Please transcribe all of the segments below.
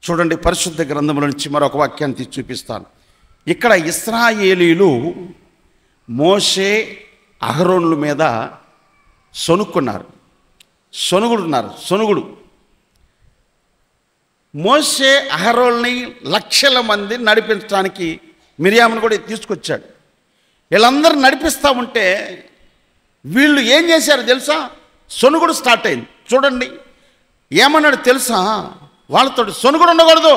చూడండి, పరిశుద్ధ గ్రంథముల నుంచి మరొక వాక్యాన్ని తీసి చూపిస్తాను. ఇక్కడ ఇశ్రాయేలీయులు మోషే అహరోనుల మీద సొనుగుడు. మోషే అహరోన్ని లక్షల మంది నడిపించడానికి మిరియామును కూడా తీసుకొచ్చాడు. వీళ్ళందరూ నడిపిస్తూ ఉంటే వీళ్ళు ఏం చేశారు తెలుసా? సొనుగుడు స్టార్ట్ అయింది. చూడండి ఏమన్నాడు తెలుసా? వాళ్ళతో సొనుగుడు ఉండకూడదు.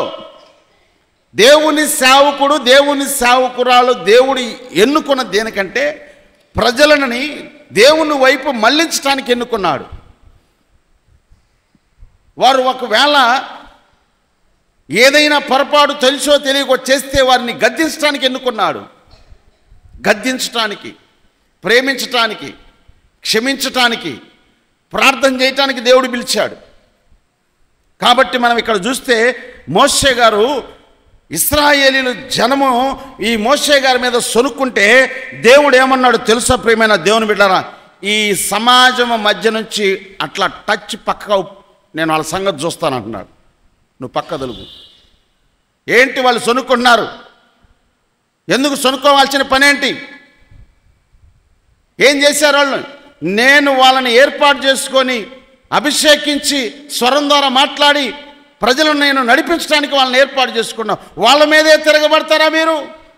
దేవుని సేవకుడు, దేవుని సేవకురాలు దేవుడు ఎన్నుకున్న దేనికంటే ప్రజలని దేవుని వైపు మళ్లించడానికి ఎన్నుకున్నాడు. వారు ఒకవేళ ఏదైనా పొరపాటు తెలుసో తెలియకో చేస్తే వారిని గద్దించడానికి ఎన్నుకున్నాడు. గద్దించటానికి, ప్రేమించటానికి, క్షమించటానికి, ప్రార్థన చేయటానికి దేవుడు పిలిచాడు. కాబట్టి మనం ఇక్కడ చూస్తే మోషే గారు, ఇశ్రాయేలీయులు జనము ఈ మోషే గారి మీద సొనుక్కుంటే దేవుడు ఏమన్నాడు తెలుసా? ప్రియమైన దేవుని బిడ్డలారా, ఈ సమాజం మధ్య నుంచి అట్లా టచ్ పక్క, నేను వాళ్ళ సంగతి చూస్తాను అంటున్నాడు. నువ్వు పక్క తెలుగు. ఏంటి వాళ్ళు సొనుక్కుంటున్నారు? ఎందుకు సొనుక్కోవాల్సిన పని ఏంటి? ఏం చేశారు వాళ్ళు? నేను వాళ్ళని ఏర్పాటు చేసుకొని అభిషేకించి స్వరం ద్వారా మాట్లాడి ప్రజలను నేను నడిపించడానికి వాళ్ళని ఏర్పాటు చేసుకున్నా. వాళ్ళ మీదే తిరగబడతారా మీరు?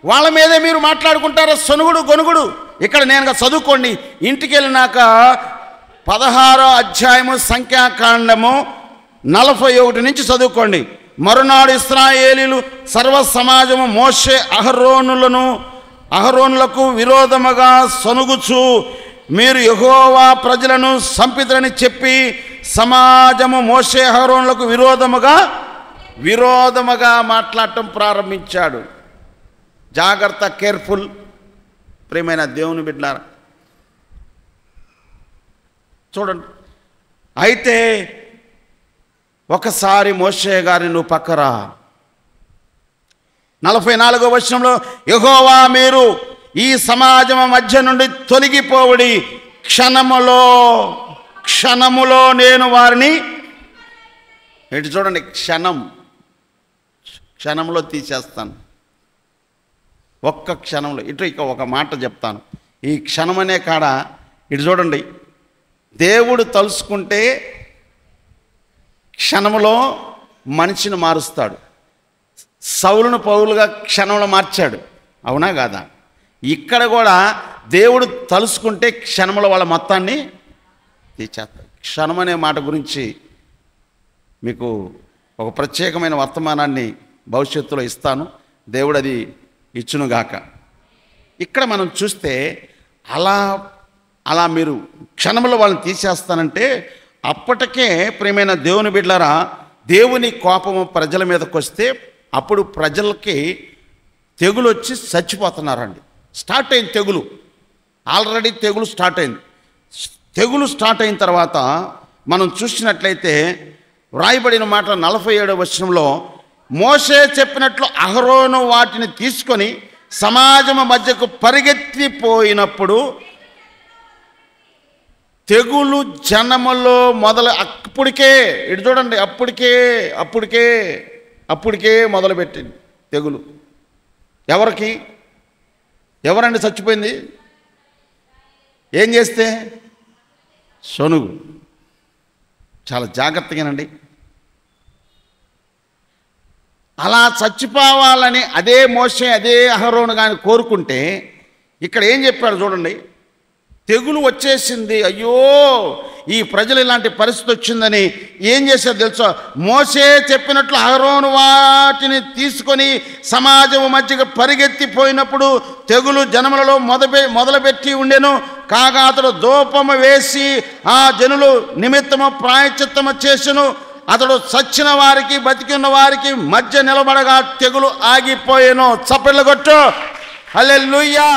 వాళ్ళ మీదే మీరు మాట్లాడుకుంటారా? సొనుగుడు గొనుగుడు. ఇక్కడ నేను చదువుకోండి, ఇంటికి వెళ్ళినాక 16వ అధ్యాయము సంఖ్యాకాండము 41 నుంచి చదువుకోండి. మరునాడు ఇశ్రాయేలీయులు సర్వ సమాజము మోషే అహరోనులకు విరోధముగా సొనుగుచు, మీరు యెహోవా ప్రజలను సంపితులని చెప్పి సమాజము మోషే అహరోనులకు విరోధముగా మాట్లాడటం ప్రారంభించాడు. జాగ్రత్త, కేర్ఫుల్ ప్రియమైన దేవుని బిడ్డలారా. చూడండి, అయితే ఒకసారి మోషే గారిని నువ్వు పక్కరా. 44వ వచనంలో, యెహోవా మీరు ఈ సమాజం మధ్య నుండి తొలగిపోవుడి, క్షణములో నేను వారిని, ఇటు చూడండి, క్షణంలో తీసేస్తాను. ఒక్క క్షణంలో. ఇక ఒక మాట చెప్తాను. ఈ క్షణం అనే కాడ ఇటు చూడండి, దేవుడు తలుసుకుంటే క్షణంలో మనిషిని మారుస్తాడు. సౌలును పౌలుగా క్షణంలో మార్చాడు, అవునా కాదా? ఇక్కడ కూడా దేవుడు తలుసుకుంటే క్షణంలో వాళ్ళ మొత్తాన్ని తీసేస్తాడు. క్షణం అనే మాట గురించి మీకు ఒక ప్రత్యేకమైన వర్తమానాన్ని భవిష్యత్తులో ఇస్తాను. దేవుడు అది ఇచ్చునుగాక. ఇక్కడ మనం చూస్తే అలా మీరు క్షణంలో వాళ్ళని తీసేస్తానంటే అప్పటికే ప్రియమైన దేవుని బిడ్డలారా, దేవుని కోపము ప్రజల మీదకి వస్తే అప్పుడు ప్రజలకి తెగులు వచ్చి చచ్చిపోతున్నారండి. స్టార్ట్ అయింది తెగులు, ఆల్రెడీ తెగులు స్టార్ట్ అయింది. తెగులు స్టార్ట్ అయిన తర్వాత మనం చూసినట్లయితే వ్రాయబడిన మాట 47వ వచనంలో, మోషే చెప్పినట్లు అహరోను వాటిని తీసుకొని సమాజము మధ్యకు పరిగెత్తిపోయినప్పుడు తెగులు జనములో అప్పటికే ఇటు చూడండి, అప్పటికే మొదలుపెట్టింది తెగులు. ఎవరండి చచ్చిపోయింది? ఏం చేస్తే? సొనుగు. చాలా జాగ్రత్తగానండి. అలా చచ్చిపోవాలని అదే మోషే అదే అహరోను కానీ కోరుకుంటే ఇక్కడ ఏం చెప్పాడు చూడండి, తెగులు వచ్చేసింది, అయ్యో ఈ ప్రజలు ఇలాంటి పరిస్థితి వచ్చిందని ఏం చేశారు తెలుసా? మోషే చెప్పినట్లు అహరోను వాటిని తీసుకొని సమాజం మధ్యగా పరిగెత్తిపోయినప్పుడు తెగులు జనములలో మొదలుపెట్టి ఉండెను. కాగా అతడు ధూపము వేసి ఆ జనులు నిమిత్తము ప్రాయశ్చిత్తము చేసెను. అతడు చచ్చిన వారికి బతికి ఉన్న వారికి మధ్య నిలబడగా తెగులు ఆగిపోయెను. చప్పట్లు కొట్టు, హల్లెలూయా.